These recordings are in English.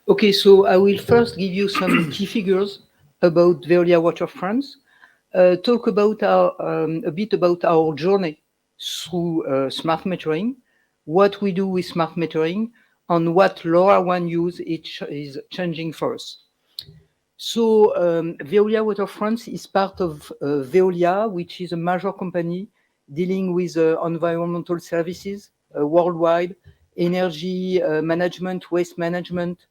Okay, so I will first give you some key figures about Veolia Waterfronts, talk about a bit about our journey through smart metering, what we do with smart metering, and what LoRaWAN use is changing for us. So Veolia Waterfronts is part of Veolia, which is a major company dealing with environmental services worldwide, energy management, waste management,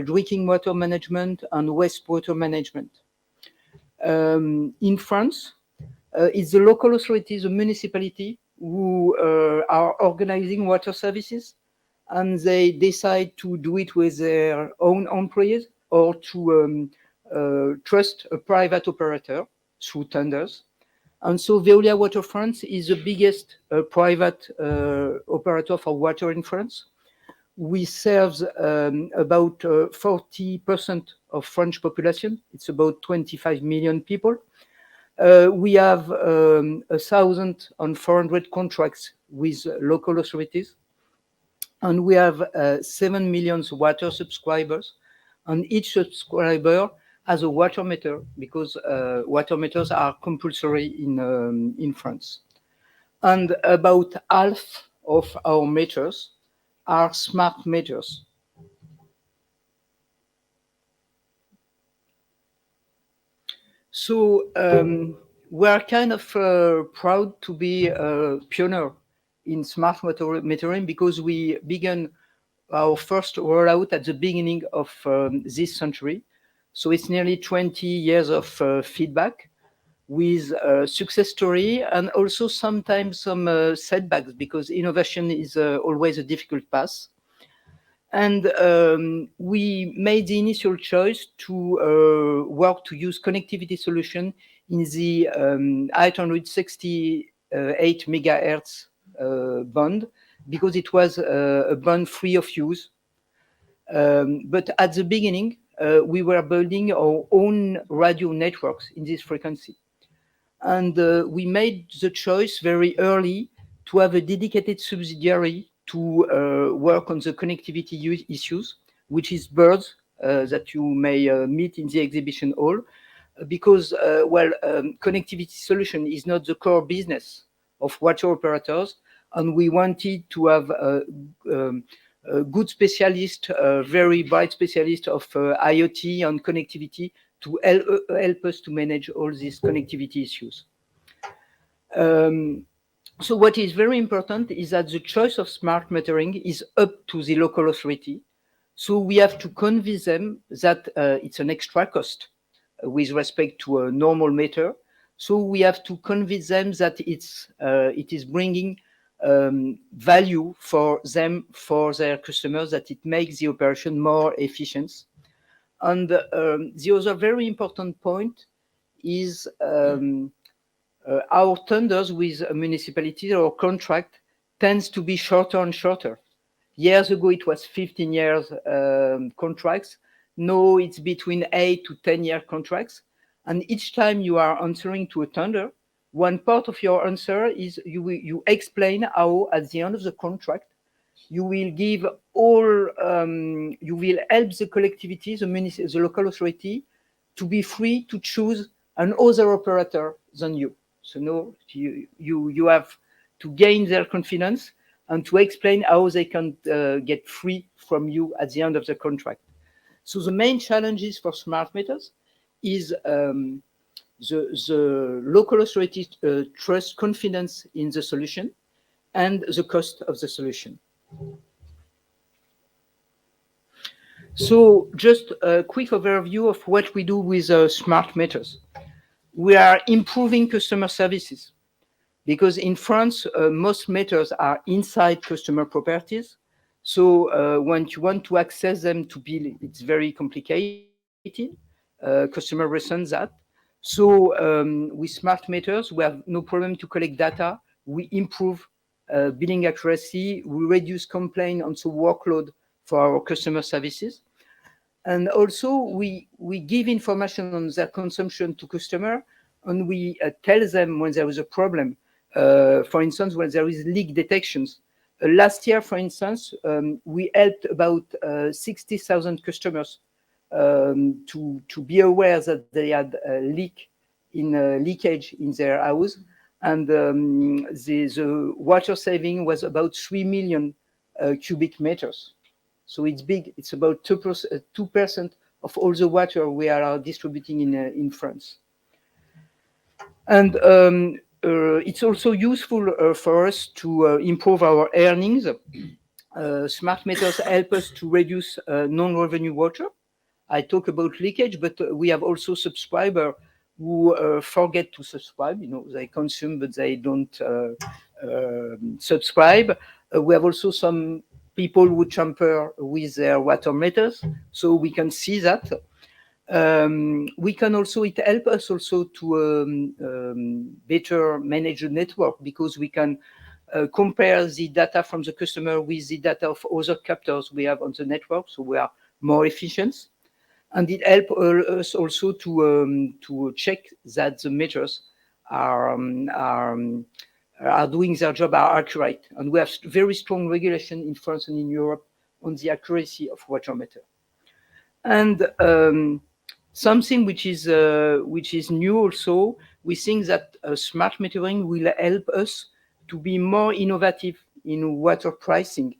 drinking water management, and wastewater management. In France, it's the local authorities, the municipality, who are organizing water services, and they decide to do it with their own employees or to trust a private operator through tenders. And so Veolia Waterfronts is the biggest private operator for water in France. We serve about 40% of French population. It's about 25 million people. We have 1,400 contracts with local authorities, and we have 7 million water subscribers, and each subscriber has a water meter because water meters are compulsory in France. And about half of our meters are smart meters. So we're kind of proud to be a pioneer in smart metering because we began our first rollout at the beginning of this century. So it's nearly 20 years of feedback with a success story and also sometimes some setbacks because innovation is always a difficult path. And we made the initial choice to work to use connectivity solution in the 868 megahertz band because it was a band free of use. But at the beginning, we were building our own radio networks in this frequency. And we made the choice very early to have a dedicated subsidiary to work on the connectivity issues, which is Birdz, that you may meet in the exhibition hall, because, connectivity solution is not the core business of water operators, and we wanted to have a good specialist, a very bright specialist of IoT and connectivity to help us to manage all these connectivity issues. So what is very important is that the choice of smart metering is up to the local authority. So we have to convince them that it's an extra cost with respect to a normal meter. So we have to convince them that it is bringing value for them, for their customers, that it makes the operation more efficient. And the other very important point is our tenders with municipalities or contract tends to be shorter and shorter. Years ago, it was 15 years contracts. Now it's between 8 to 10-year contracts. And each time you are answering to a tender, one part of your answer is you explain how at the end of the contract, you will give all, you will help the collectivity, the local authority, to be free to choose another operator than you. So no, you have to gain their confidence and to explain how they can get free from you at the end of the contract. So the main challenges for smart meters is the local authority trust confidence in the solution and the cost of the solution. So just a quick overview of what we do with smart meters. We are improving customer services because in France, most meters are inside customer properties. So when you want to access them to bill, it's very complicated. Customer resents that. So with smart meters, we have no problem to collect data. We improve billing accuracy. We reduce complaint and so workload for our customer services. And also we give information on their consumption to customer, and we tell them when there is a problem. For instance, when there is leak detections, Last year, for instance, we helped about 60,000 customers to be aware that they had a leakage in their house, and the water saving was about 3 million cubic meters. So it's big. It's about 2% of all the water we are distributing in France. And it's also useful for us to improve our earnings. Smart meters help us to reduce non-revenue water. I talk about leakage, but we have also subscribers who forget to subscribe. They consume, but they don't subscribe. We have also some people who tamper with their water meters, so we can see that. We can also, it helps us also to better manage the network, because we can compare the data from the customer with the data of other captors we have on the network, so we are more efficient. And it helps us also to check that the meters are doing their job, are accurate. And we have very strong regulation in France and in Europe on the accuracy of water meter. And something which is new also, we think that smart metering will help us to be more innovative in water pricing.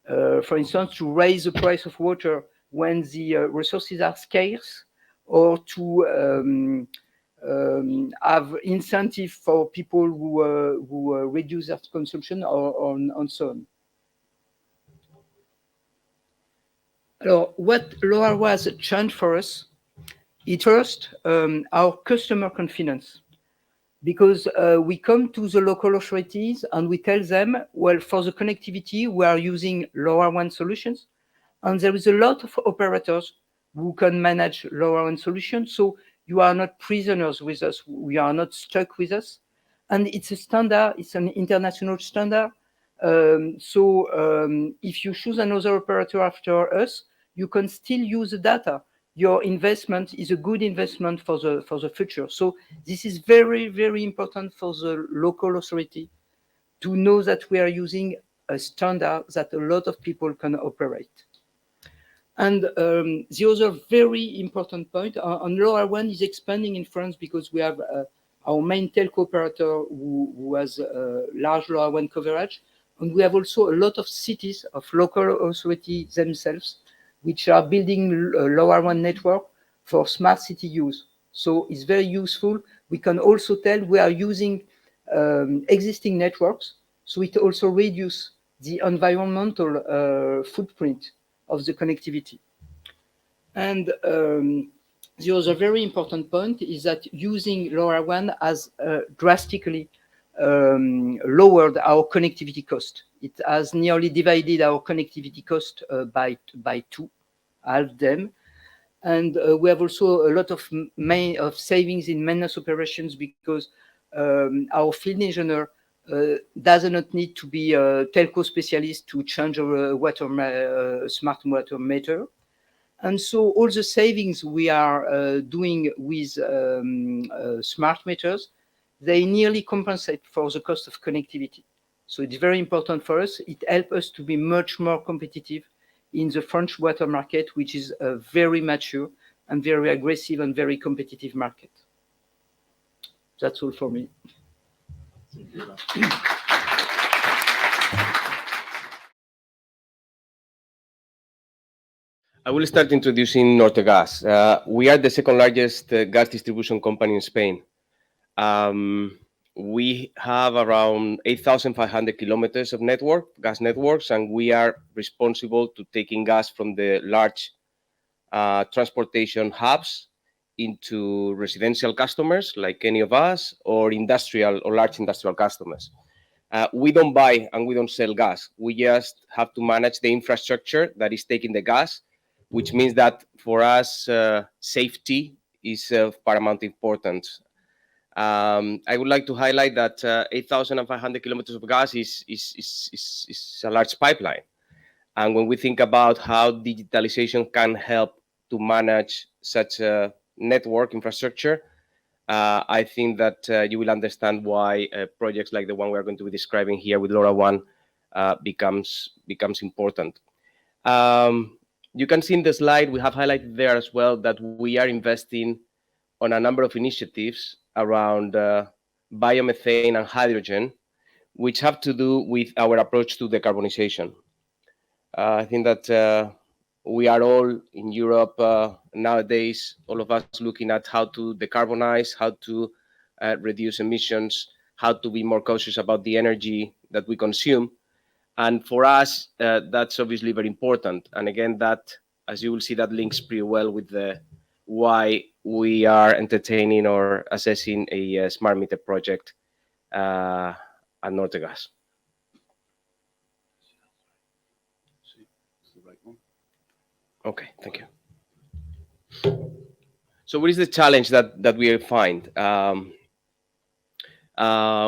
For instance, to raise the price of water when the resources are scarce, or to have incentive for people who reduce their consumption, or and so on. So what LoRaWAN changed for us? It first, our customer confidence, because we come to the local authorities and we tell them, well, for the connectivity, we are using LoRaWAN solutions, and there is a lot of operators who can manage LoRaWAN solutions. So you are not prisoners with us. We are not stuck with us. And it's a standard. It's an international standard. So if you choose another operator after us, you can still use the data. Your investment is a good investment for the future. So this is very, very important for the local authority to know that we are using a standard that a lot of people can operate. And the other very important point on LoRaWAN is expanding in France, because we have our main telco operator who has large LoRaWAN coverage. And we have also a lot of cities of local authority themselves, which are building a LoRaWAN network for smart city use. So it's very useful. We can also tell we are using existing networks, so it also reduces the environmental footprint of the connectivity. And the other very important point is that using LoRaWAN has drastically lowered our connectivity cost. It has nearly divided our connectivity cost by two, half them. And we have also a lot of savings in maintenance operations, because our field engineer does not need to be a telco specialist to change a smart water meter. And so all the savings we are doing with smart meters, they nearly compensate for the cost of connectivity. So it's very important for us. It helps us to be much more competitive in the French water market, which is a very mature and very aggressive and very competitive market. That's all for me. I will start introducing Nortegas. We are the second largest gas distribution company in Spain. We have around 8,500 kilometers of gas networks, and we are responsible to taking gas from the large transportation hubs into residential customers like any of us, or industrial or large industrial customers. We don't buy and we don't sell gas. We just have to manage the infrastructure that is taking the gas, which means that for us, safety is of paramount importance. I would like to highlight that 8,500 kilometers of gas is a large pipeline. And when we think about how digitalization can help to manage such a network infrastructure, I think that you will understand why projects like the one we're going to be describing here with LoRaWAN becomes important. You can see in the slide we have highlighted there as well that we are investing on a number of initiatives around biomethane and hydrogen, which have to do with our approach to decarbonization. I think that we are all in Europe nowadays, all of us looking at how to decarbonize, how to reduce emissions, how to be more cautious about the energy that we consume. And for us, that's obviously very important. And again, that, as you will see, that links pretty well with the why we are entertaining or assessing a smart meter project at Nortegas. Okay, thank you. So what is the challenge that we find?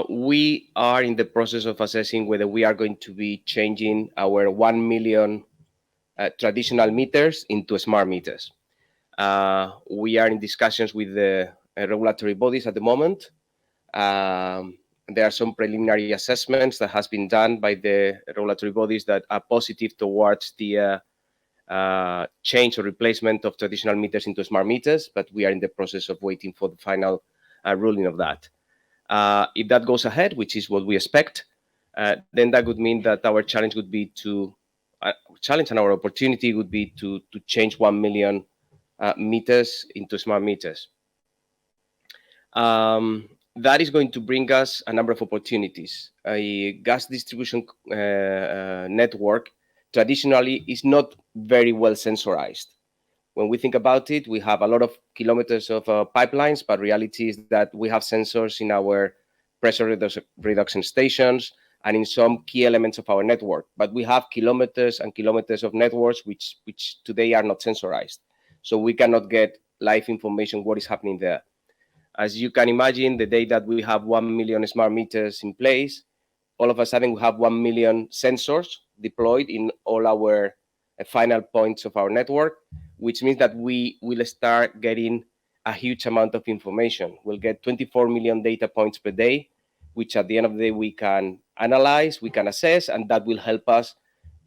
We are in the process of assessing whether we are going to be changing our 1 million traditional meters into smart meters. We are in discussions with the regulatory bodies at the moment. There are some preliminary assessments that has been done by the regulatory bodies that are positive towards the change or replacement of traditional meters into smart meters, but we are in the process of waiting for the final ruling of that. If that goes ahead, which is what we expect, then that would mean that our challenge would be to challenge and our opportunity would be to change 1 million meters into smart meters. That is going to bring us a number of opportunities. A gas distribution network traditionally is not very well sensorized. When we think about it, we have a lot of kilometers of pipelines, but reality is that we have sensors in our pressure reduction stations and in some key elements of our network. But we have kilometers and kilometers of networks which today are not sensorized. So we cannot get live information what is happening there. As you can imagine, the day that we have 1 million smart meters in place, all of a sudden we have 1 million sensors deployed in all our final points of our network, which means that we will start getting a huge amount of information. We'll get 24 million data points per day, which at the end of the day we can analyze, we can assess, and that will help us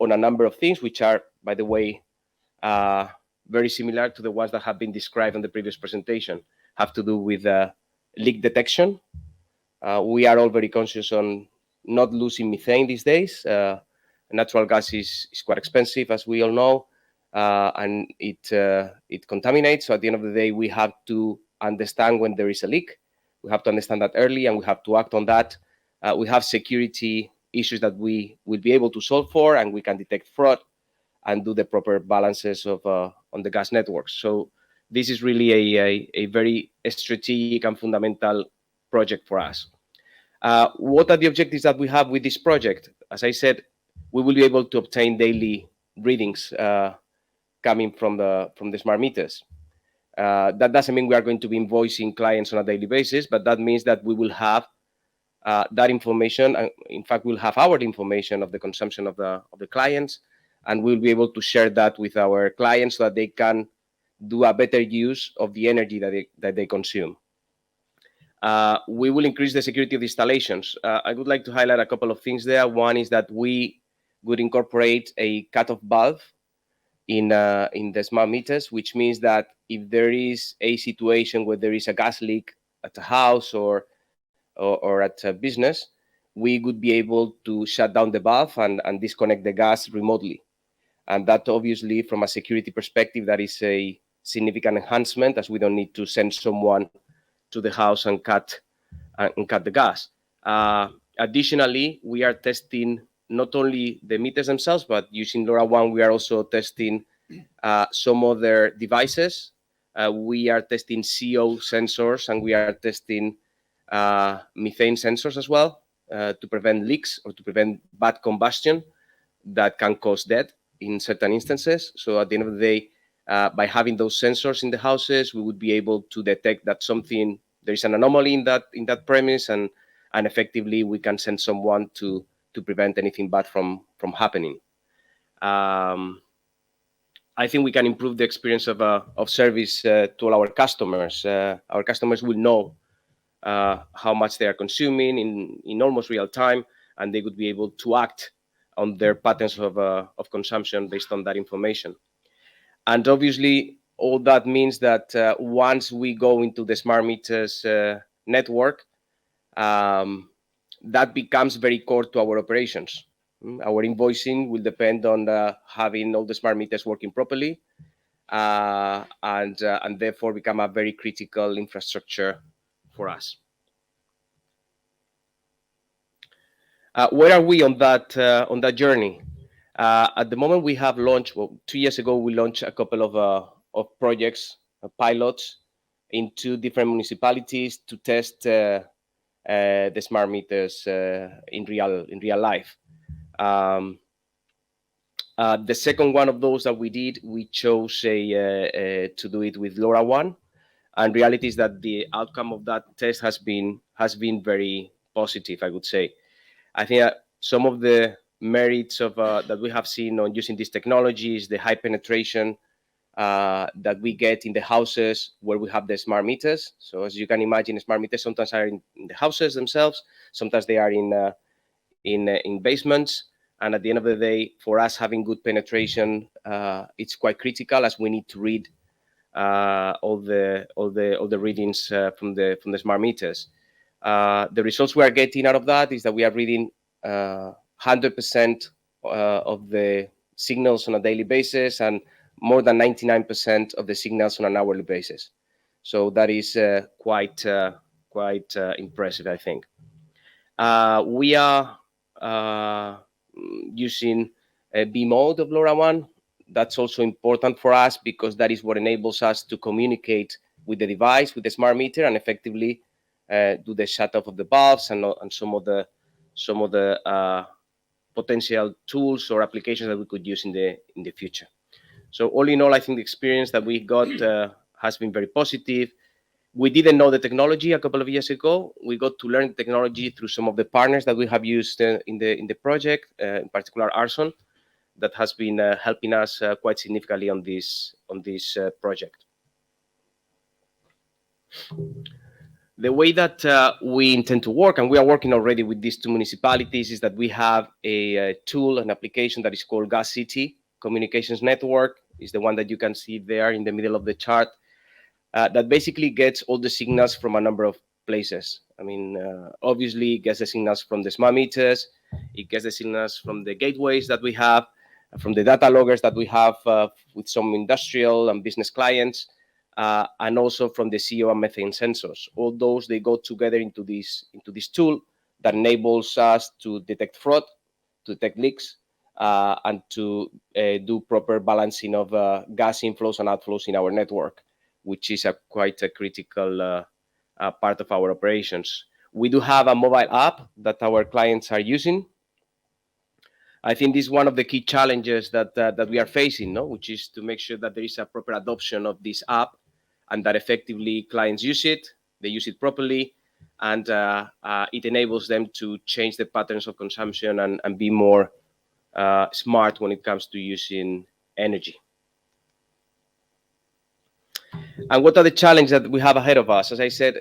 on a number of things, which are, by the way, very similar to the ones that have been described in the previous presentation, have to do with leak detection. We are all very conscious on not losing methane these days. Natural gas is quite expensive, as we all know, and it contaminates. So at the end of the day, we have to understand when there is a leak. We have to understand that early, and we have to act on that. We have security issues that we will be able to solve for, and we can detect fraud and do the proper balances of on the gas networks. So this is really a very strategic and fundamental project for us. What are the objectives that we have with this project? As I said, we will be able to obtain daily readings coming from the smart meters. That doesn't mean we are going to be invoicing clients on a daily basis, but that means that we will have that information. In fact, we'll have our information of the consumption of the clients, and we'll be able to share that with our clients so that they can do a better use of the energy that they consume. We will increase the security of the installations. I would like to highlight a couple of things there. One is that we would incorporate a cutoff valve in the smart meters, which means that if there is a situation where there is a gas leak at a house or at a business, we would be able to shut down the valve and disconnect the gas remotely. And that obviously, from a security perspective, that is a significant enhancement, as we don't need to send someone to the house and cut the gas. Additionally, we are testing not only the meters themselves, but using LoRaWAN, we are also testing some other devices. We are testing CO sensors, and we are testing methane sensors as well to prevent leaks or to prevent bad combustion that can cause death in certain instances. So at the end of the day, by having those sensors in the houses, we would be able to detect that there is an anomaly in that premise, and effectively we can send someone to prevent anything bad from happening. I think we can improve the experience of service to all our customers. Our customers will know how much they are consuming in almost real time, and they would be able to act on their patterns of consumption based on that information. And obviously, all that means that once we go into the smart meters network, that becomes very core to our operations. Our invoicing will depend on having all the smart meters working properly, and therefore become a very critical infrastructure for us. Where are we on that journey? At the moment, we have launched. Well, 2 years ago, we launched a couple of projects, pilots, in 2 different municipalities to test the smart meters in real life. The second one of those that we did, we chose to do it with LoRaWAN, and reality is that the outcome of that test has been very positive, I would say. I think some of the merits of that we have seen on using these technologies, the high penetration that we get in the houses where we have the smart meters. So as you can imagine, smart meters sometimes are in the houses themselves, sometimes they are in basements. And at the end of the day, for us, having good penetration, it's quite critical, as we need to read all the readings from the smart meters. The results we are getting out of that is that we are reading 100% of the signals on a daily basis, and more than 99% of the signals on an hourly basis. So that is quite impressive, I think. We are using a B mode of LoRaWAN. That's also important for us because that is what enables us to communicate with the device, with the smart meter, and effectively do the shut off of the valves and some of the potential tools or applications that we could use in the future. So all in all, I think the experience that we got has been very positive. We didn't know the technology a couple of years ago. We got to learn the technology through some of the partners that we have used in the project, in particular Arson, that has been helping us quite significantly on this project. The way that we intend to work, and we are working already with these 2 municipalities, is that we have a tool, an application that is called Gas City Communications Network. Is the one that you can see there in the middle of the chart. That basically gets all the signals from a number of places. I mean, obviously, it gets the signals from the smart meters, it gets the signals from the gateways that we have, from the data loggers that we have with some industrial and business clients, and also from the CO and methane sensors. All those, they go together into this tool that enables us to detect fraud, to detect leaks, and to do proper balancing of gas inflows and outflows in our network, which is quite a critical part of our operations. We do have a mobile app that our clients are using. I think this is one of the key challenges that we are facing, which is to make sure that there is a proper adoption of this app and that effectively clients use it, they use it properly, and it enables them to change the patterns of consumption and be more smart when it comes to using energy. And what are the challenges that we have ahead of us? As I said,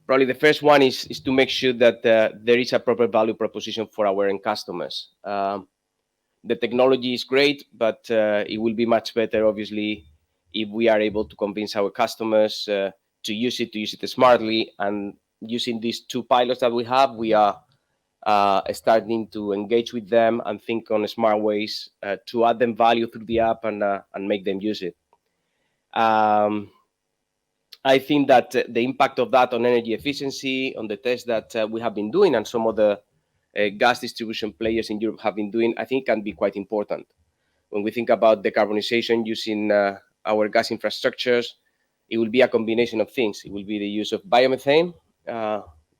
probably the first one is to make sure that there is a proper value proposition for our end customers. The technology is great, but it will be much better, obviously, if we are able to convince our customers to use it smartly. And using these 2 pilots that we have, we are starting to engage with them and think on smart ways to add them value through the app and make them use it. I think that the impact of that on energy efficiency, on the tests that we have been doing and some of the gas distribution players in Europe have been doing, I think can be quite important. When we think about decarbonization using our gas infrastructures, it will be a combination of things. It will be the use of biomethane,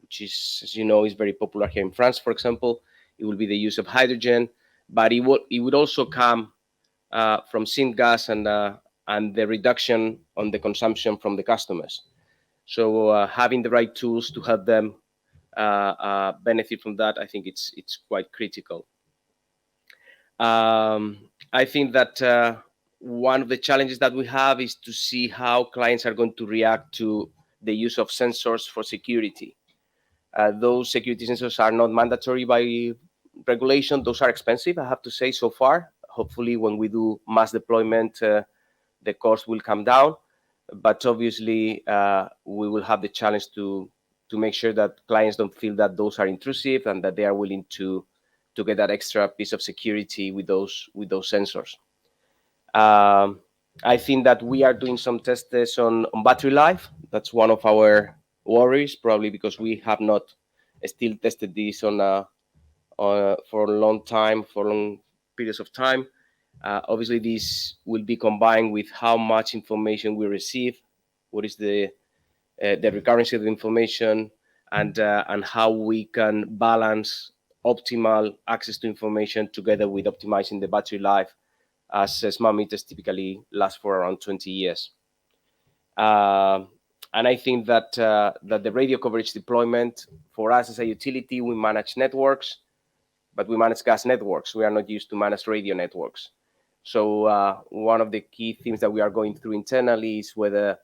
which is, as you know, is very popular here in France, for example. It will be the use of hydrogen, but it would also come from syngas and the reduction on the consumption from the customers. So having the right tools to help them benefit from that, I think it's quite critical. I think that one of the challenges that we have is to see how clients are going to react to the use of sensors for security. Those security sensors are not mandatory regulation, those are expensive, I have to say, so far. Hopefully, when we do mass deployment, the cost will come down. But obviously, we will have the challenge to make sure that clients don't feel that those are intrusive and that they are willing to get that extra piece of security with those sensors. I think that we are doing some tests on battery life. That's one of our worries, probably because we have not still tested this for a long time, for long periods of time. Obviously, this will be combined with how much information we receive, what is the recurrency of the information, and how we can balance optimal access to information together with optimizing the battery life, as smart meters typically last for around 20 years. And I think that the radio coverage deployment, for us as a utility, we manage networks, but we manage gas networks. We are not used to manage radio networks. So one of the key things that we are going through internally is whether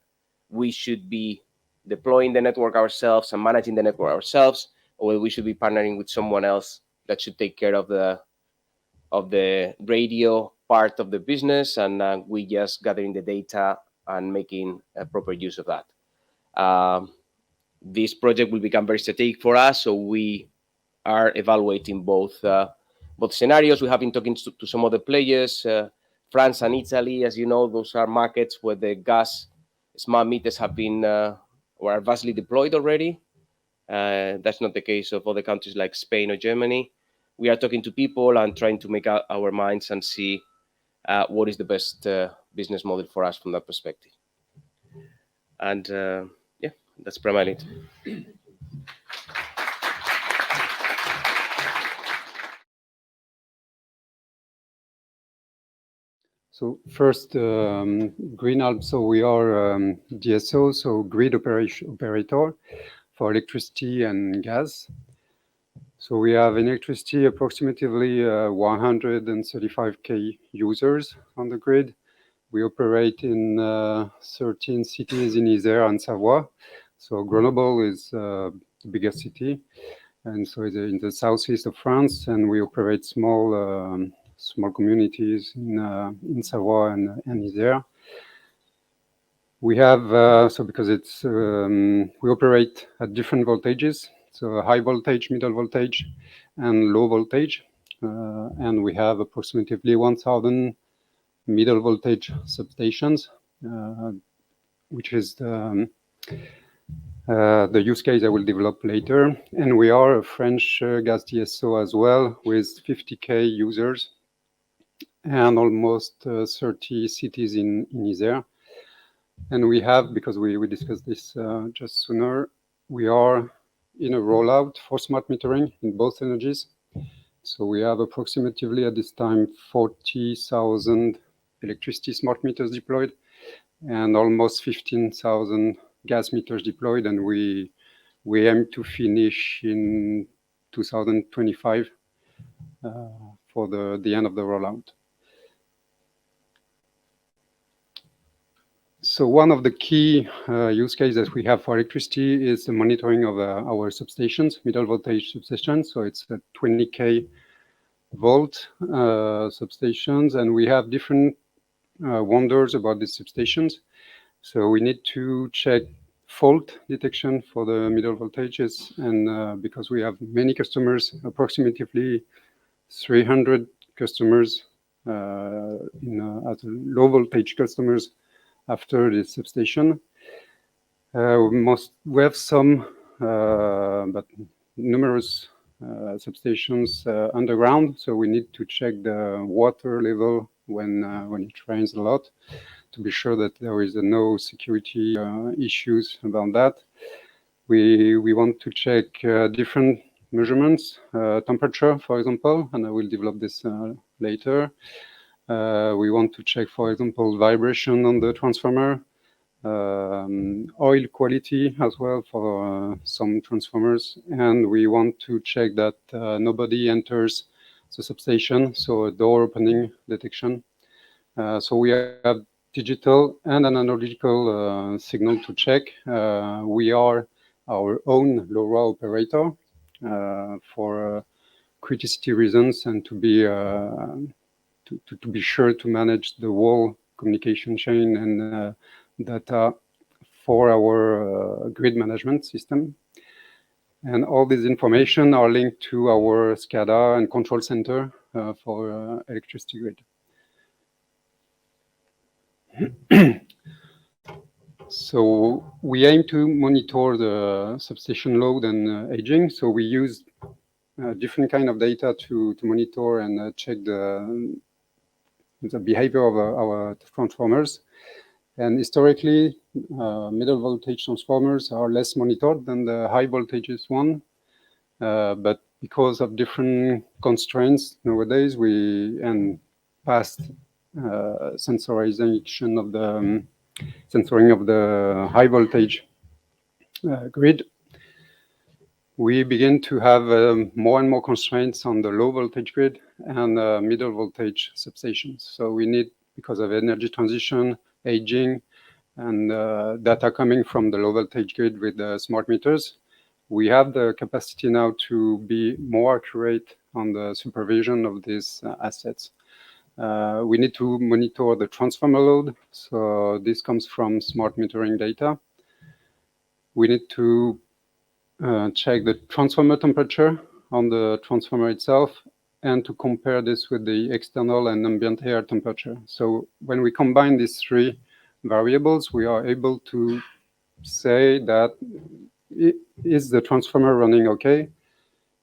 we should be deploying the network ourselves and managing the network ourselves, or whether we should be partnering with someone else that should take care of the radio part of the business, and we just gathering the data and making a proper use of that. This project will become very strategic for us, so we are evaluating both scenarios. We have been talking to some other players, France and Italy, as you know, those are markets where the gas smart meters have been or are vastly deployed already. That's not the case of other countries like Spain or Germany. We are talking to people and trying to make out our minds and see what is the best business model for us from that perspective. And yeah, that's primarily it. So first, GreenAlp. So we are DSO, so grid operator for electricity and gas. So we have in electricity approximately 135K users on the grid. We operate in 13 cities in Isère and Savoie. So Grenoble is the biggest city, and so it's in the southeast of France, and we operate small communities in Savoie and Isère. We have so because it's we operate at different voltages, so high voltage, middle voltage, and low voltage, and we have approximately 1,000 middle voltage substations, which is the use case I will develop later. And we are a French gas DSO as well, with 50K users and almost 30 cities in Isère. And we have, because we discussed this just sooner, we are in a rollout for smart metering in both energies. So we have approximately at this time 40,000 electricity smart meters deployed and almost 15,000 gas meters deployed, and we aim to finish in 2025 for the end of the rollout. So one of the key use cases that we have for electricity is the monitoring of our substations, middle voltage substations. So it's a 20K volt substations, and we have different wonders about these substations. So we need to check fault detection for the middle voltages, and because we have many customers, approximately 300 customers as low voltage customers after the substation. We have some, but numerous substations underground, so we need to check the water level when it rains a lot, to be sure that there is no security issues about that. We want to check different measurements, temperature, for example, and I will develop this later. We want to check, for example, vibration on the transformer, oil quality as well for some transformers, and we want to check that nobody enters the substation, so a door opening detection. So we have digital and analogical signal to check. We are our own LoRa operator for criticity reasons and to be sure to manage the whole communication chain and data for our grid management system. And all this information are linked to our SCADA and control center for electricity grid. So we aim to monitor the substation load and aging. So we use different kind of data to monitor and check the behavior of our transformers. And historically, middle voltage transformers are less monitored than the high voltages one. But because of different constraints nowadays, and past sensorization of the sensoring of the high voltage grid, we begin to have more and more constraints on the low voltage grid and middle voltage substations. So we need, because of energy transition, aging, and data coming from the low voltage grid with the smart meters, we have the capacity now to be more accurate on the supervision of these assets. We need to monitor the transformer load. So this comes from smart metering data. We need to check the transformer temperature on the transformer itself and to compare this with the external and ambient air temperature. So when we combine these three variables, we are able to say that is the transformer running okay?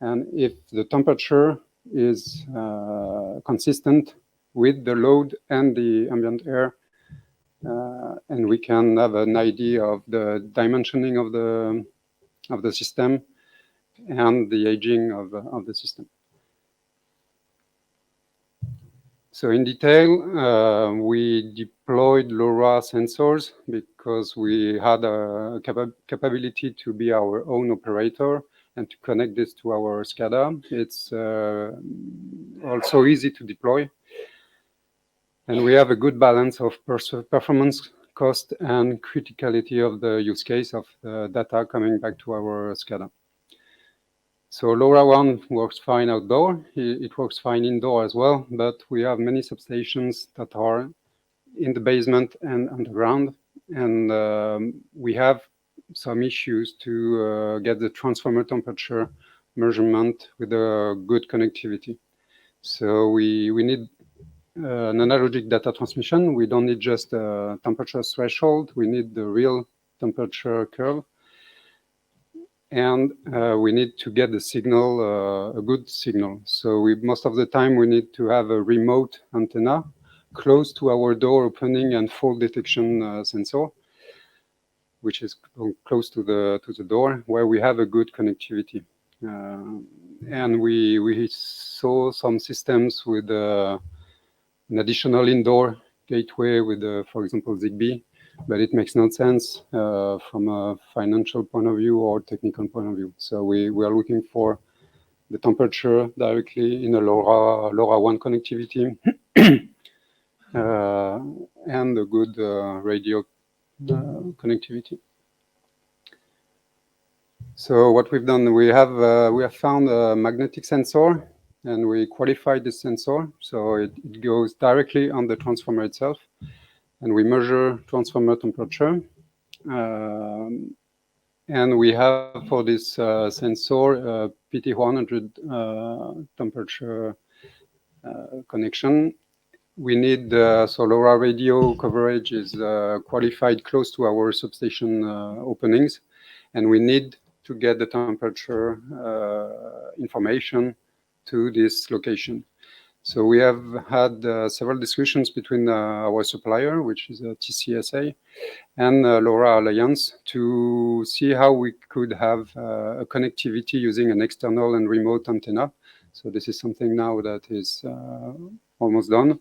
And if the temperature is consistent with the load and the ambient air, and we can have an idea of the dimensioning of the system and the aging of the system. So in detail, we deployed LoRa sensors because we had a capability to be our own operator and to connect this to our SCADA. It's also easy to deploy. And we have a good balance of performance, cost, and criticality of the use case of the data coming back to our SCADA. So LoRaWAN works fine outdoor. It works fine indoor as well, but we have many substations that are in the basement and underground. And we have some issues to get the transformer temperature measurement with a good connectivity. So we need an analogic data transmission. We don't need just a temperature threshold. We need the real temperature curve. And we need to get the signal, a good signal. So most of the time we need to have a remote antenna close to our door opening and fall detection sensor, which is close to the door, where we have a good connectivity. And we saw some systems with an additional indoor gateway with, for example, Zigbee. But it makes no sense from a financial point of view or technical point of view. So we are looking for the temperature directly in a LoRaWAN connectivity and a good radio connectivity. So what we've done, we have found a magnetic sensor, and we qualified this sensor. So it goes directly on the transformer itself. And we measure transformer temperature. And we have for this sensor PT100 temperature connection. We need, so LoRa radio coverage is qualified close to our substation openings. And we need to get the temperature information to this location. So we have had several discussions between our supplier, which is TCSA, and LoRa Alliance to see how we could have a connectivity using an external and remote antenna. So this is something now that is almost done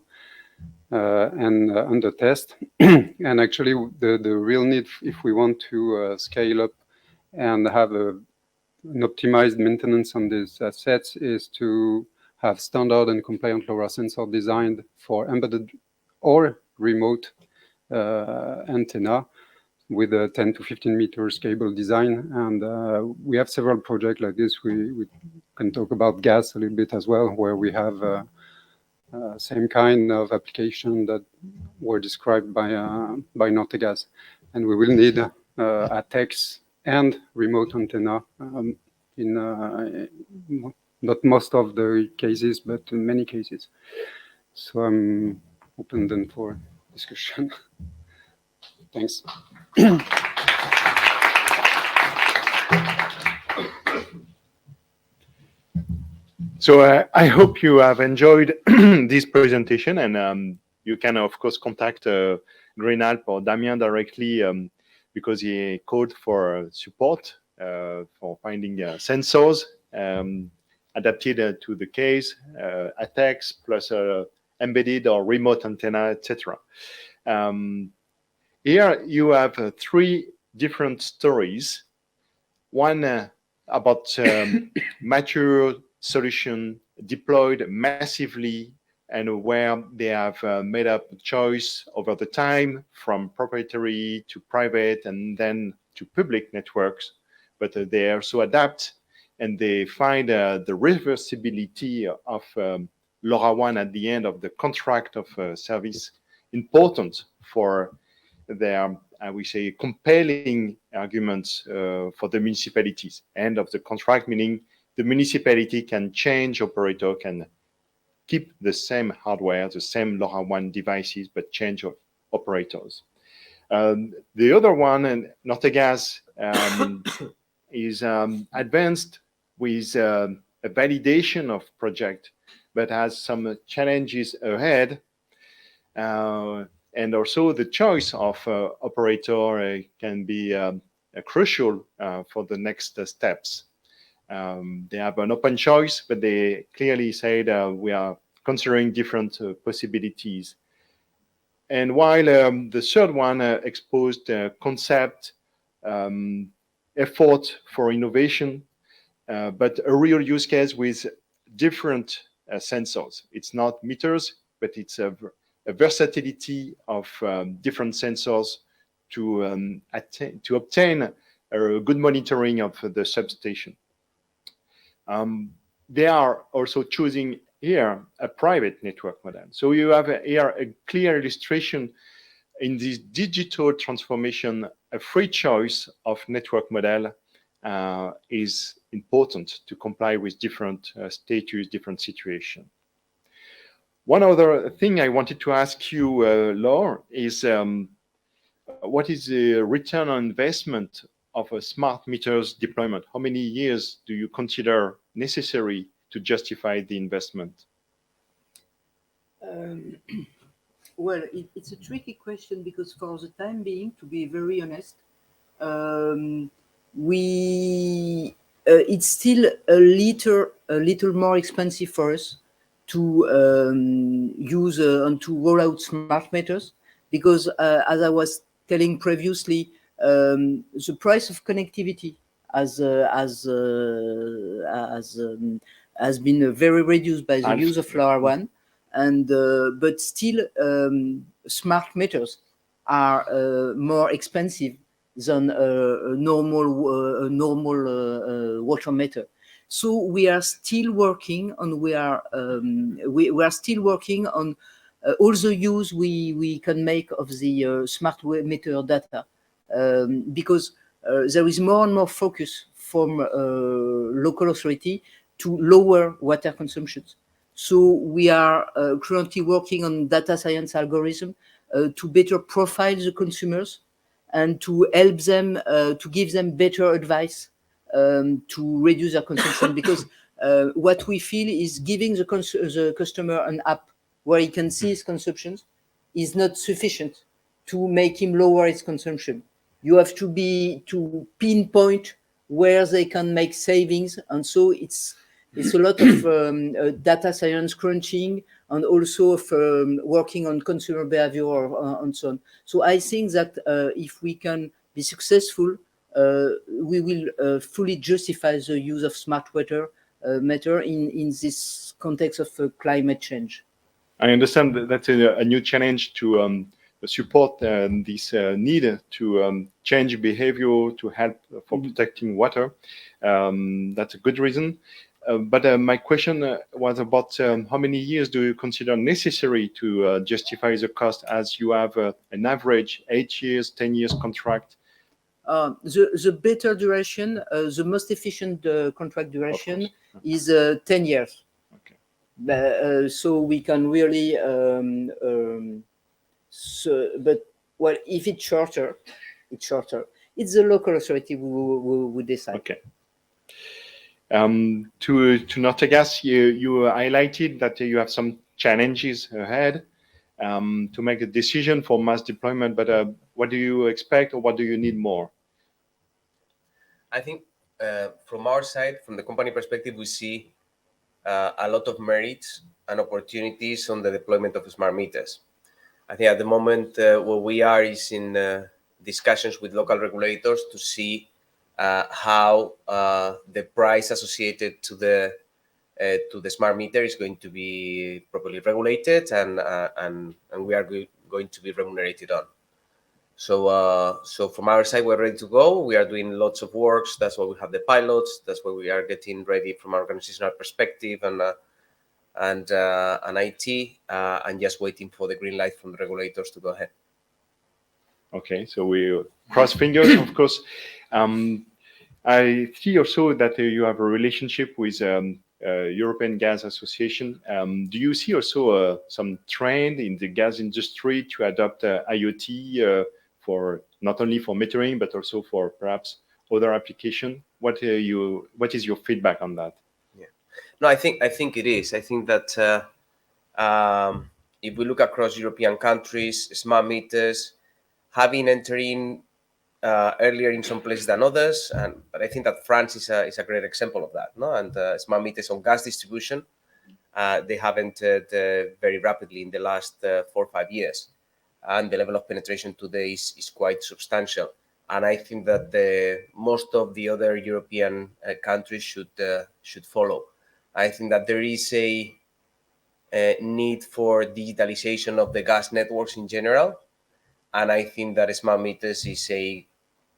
and under test. And actually, the real need, if we want to scale up and have an optimized maintenance on these assets, is to have standard and compliant LoRa sensor designed for embedded or remote antenna with a 10 to 15 meters cable design. And we have several projects like this. We can talk about gas a little bit as well, where we have same kind of application that were described by Nortegas, and we will need ATEX and remote antenna in not most of the cases, but in many cases. So I'm open then for discussion. Thanks. So I hope you have enjoyed this presentation, and you can of course contact GreenAlp or Damien directly because he called for support for finding sensors adapted to the case, ATEX plus embedded or remote antenna, etc. Here you have three different stories. One about mature solution deployed massively and where they have made up a choice over the time from proprietary to private and then to public networks, but they also adapt and they find the reversibility of LoRaWAN at the end of the contract of service important for their, I would say, compelling arguments for the municipalities. End of the contract, meaning the municipality can change operator, can keep the same hardware, the same LoRaWAN devices, but change operators. The other one, and Nortegas, is advanced with a validation of project, but has some challenges ahead. And also the choice of operator can be crucial for the next steps. They have an open choice, but they clearly said we are considering different possibilities. And while the third one exposed concept, effort for innovation, but a real use case with different sensors. It's not meters, but it's a versatility of different sensors to obtain a good monitoring of the substation. They are also choosing here a private network model. So you have here a clear illustration in this digital transformation. A free choice of network model is important to comply with different status, different situation. One other thing I wanted to ask you, Laure, is what is the return on investment of a smart meters deployment? How many years do you consider necessary to justify the investment? Well, it's a tricky question because for the time being, to be very honest, it's still a little more expensive for us to use and to roll out smart meters because, as I was telling previously, the price of connectivity has been very reduced by the use of LoRaWAN, and but still smart meters are more expensive than a normal water meter. So we are still working on we are still working on all the use we can make of the smart meter data because there is more and more focus from local authority to lower water consumptions. So we are currently working on data science algorithm to better profile the consumers and to help them to give them better advice to reduce their consumption because what we feel is giving the customer an app where he can see his consumptions is not sufficient to make him lower his consumption. You have to pinpoint where they can make savings, and so it's a lot of data science crunching and also of working on consumer behavior and so on. So I think that if we can be successful, we will fully justify the use of smart water meter in this context of climate change. I understand that that's a new challenge to support this need to change behavior to help for protecting water. That's a good reason. But my question was about how many years do you consider necessary to justify the cost, as you have an average 8 years, 10 years contract? The better duration, the most efficient contract duration is 10 years. Okay. So we can really, but well, if it's shorter, it's shorter. It's the local authority who decide. Okay. To Nortegas, you highlighted that you have some challenges ahead to make a decision for mass deployment, but what do you expect, or what do you need more? I think from our side, from the company perspective, we see a lot of merits and opportunities on the deployment of smart meters. I think at the moment where we are is in discussions with local regulators to see how the price associated to the smart meter is going to be properly regulated, and we are going to be remunerated on. So from our side, we're ready to go. We are doing lots of works. That's why we have the pilots. That's why we are getting ready from an organizational perspective and IT, and just waiting for the green light from the regulators to go ahead. Okay, so we cross fingers, of course. I see also that you have a relationship with European Gas Association. Do you see also some trend in the gas industry to adopt IoT for not only for metering but also for perhaps other application? What is your feedback on that? Yeah, no, I think it is. I think that if we look across European countries, smart meters have been entering earlier in some places than others, but I think that France is a great example of that. No, and smart meters on gas distribution, they have entered very rapidly in the last 4 or 5 years, and the level of penetration today is quite substantial. And I think that most of the other European countries should follow. I think that there is a need for digitalization of the gas networks in general, and I think that smart meters is a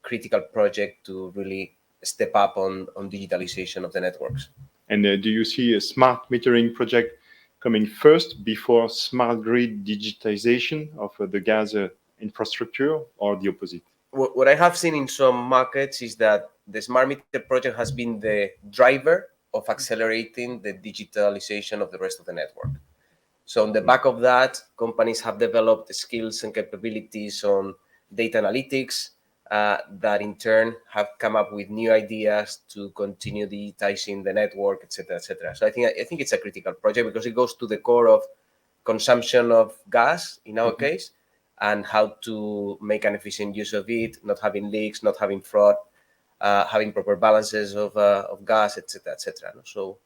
critical project to really step up on digitalization of the networks. And do you see a smart metering project coming first before smart grid digitization of the gas infrastructure, or the opposite? What I have seen in some markets is that the smart meter project has been the driver of accelerating the digitalization of the rest of the network. So on the back of that, companies have developed the skills and capabilities on data analytics that in turn have come up with new ideas to continue digitizing the network, etc., etc. So I think it's a critical project because it goes to the core of consumption of gas in our case, and how to make an efficient use of it, not having leaks, not having fraud, having proper balances of gas, etc., etc. So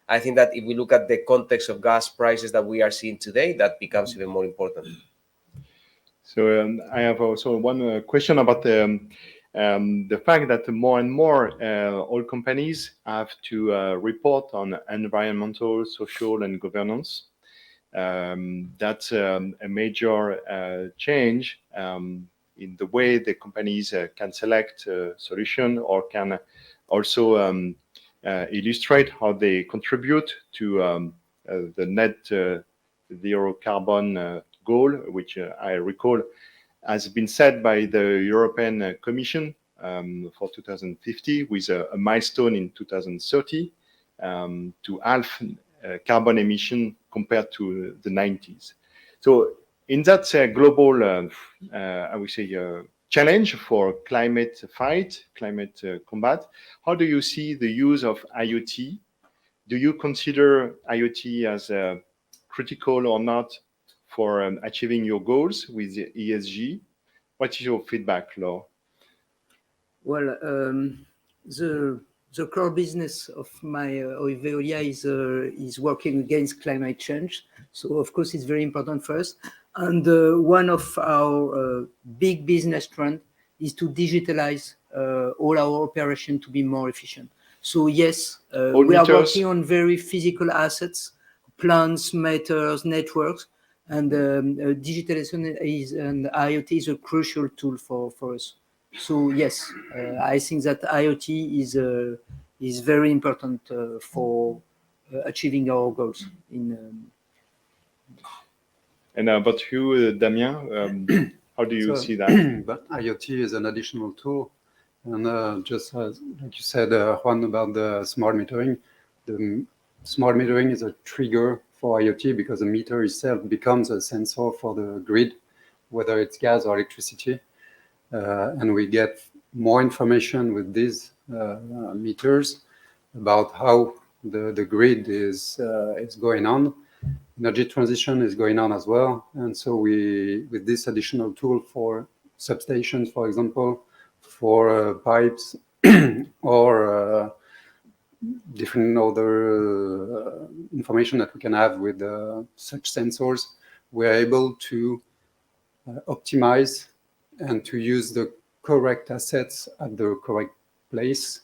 I think that if we look at the context of gas prices that we are seeing today, that becomes even more important. So I have also one question about the fact that more and more oil companies have to report on environmental, social, and governance. That's a major change in the way the companies can select a solution, or can also illustrate how they contribute to the net zero carbon goal, which I recall has been set by the European Commission for 2050, with a milestone in 2030 to halve carbon emission compared to the 90s. So in that global, I would say, challenge for climate fight, climate combat, how do you see the use of IoT? Do you consider IoT as critical or not for achieving your goals with the ESG? What is your feedback, Laure? Well, the core business of Veolia is working against climate change. So of course it's very important for us. And one of our big business trends is to digitalize all our operation to be more efficient. So yes, we are working on very physical assets, plants, meters, networks, and digitalization and IoT is a crucial tool for us. So yes, I think that IoT is very important for achieving our goals. And about you, Damien, how do you see that? But IoT is an additional tool. And just as like you said, Juan, about the smart metering, the smart metering is a trigger for IoT because the meter itself becomes a sensor for the grid, whether it's gas or electricity. And we get more information with these meters about how the grid is going on. Energy transition is going on as well. And so with this additional tool for substations, for example, for pipes or different other information that we can have with such sensors, we're able to optimize and to use the correct assets at the correct place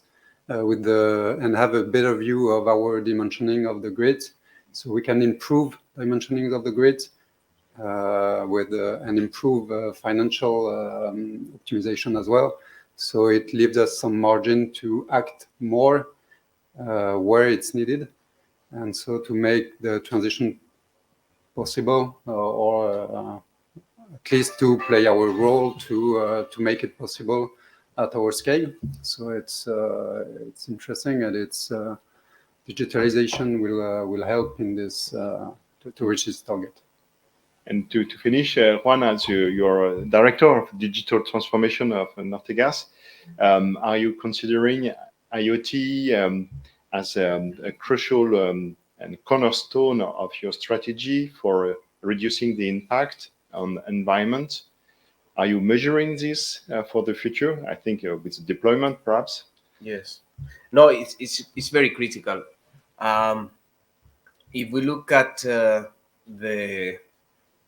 and have a better view of our dimensioning of the grid. So we can improve dimensioning of the grid and improve financial optimization as well. So it leaves us some margin to act more where it's needed, and so to make the transition possible, or at least to play our role to make it possible at our scale. So it's interesting, and it's digitalization will help in this to reach this target. And to finish, Juan, as you're director of digital transformation of Nortegas, are you considering IoT as a crucial and cornerstone of your strategy for reducing the impact on the environment? Are you measuring this for the future? I think with deployment, perhaps. Yes. No, it's very critical. If we look at the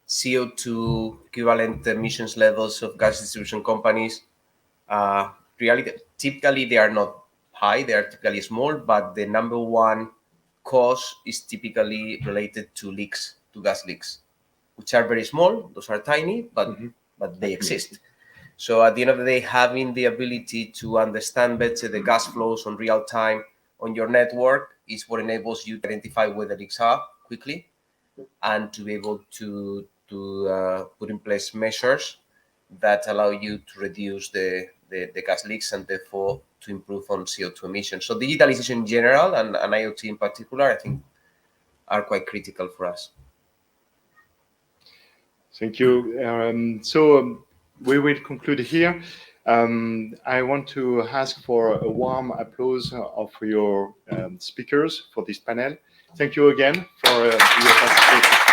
CO2 equivalent emissions levels of gas distribution companies, typically they are not high, they are typically small, but the number one cause is typically related to leaks, to gas leaks, which are very small. Those are tiny, but they exist. So at the end of the day, having the ability to understand better the gas flows on real time on your network is what enables you to identify where the leaks are quickly and to be able to put in place measures that allow you to reduce the gas leaks and therefore to improve on CO2 emissions. So digitalization in general and IoT in particular, I think, are quite critical for us. Thank you. So we will conclude here. I want to ask for a warm applause of your speakers for this panel. Thank you again for your participation.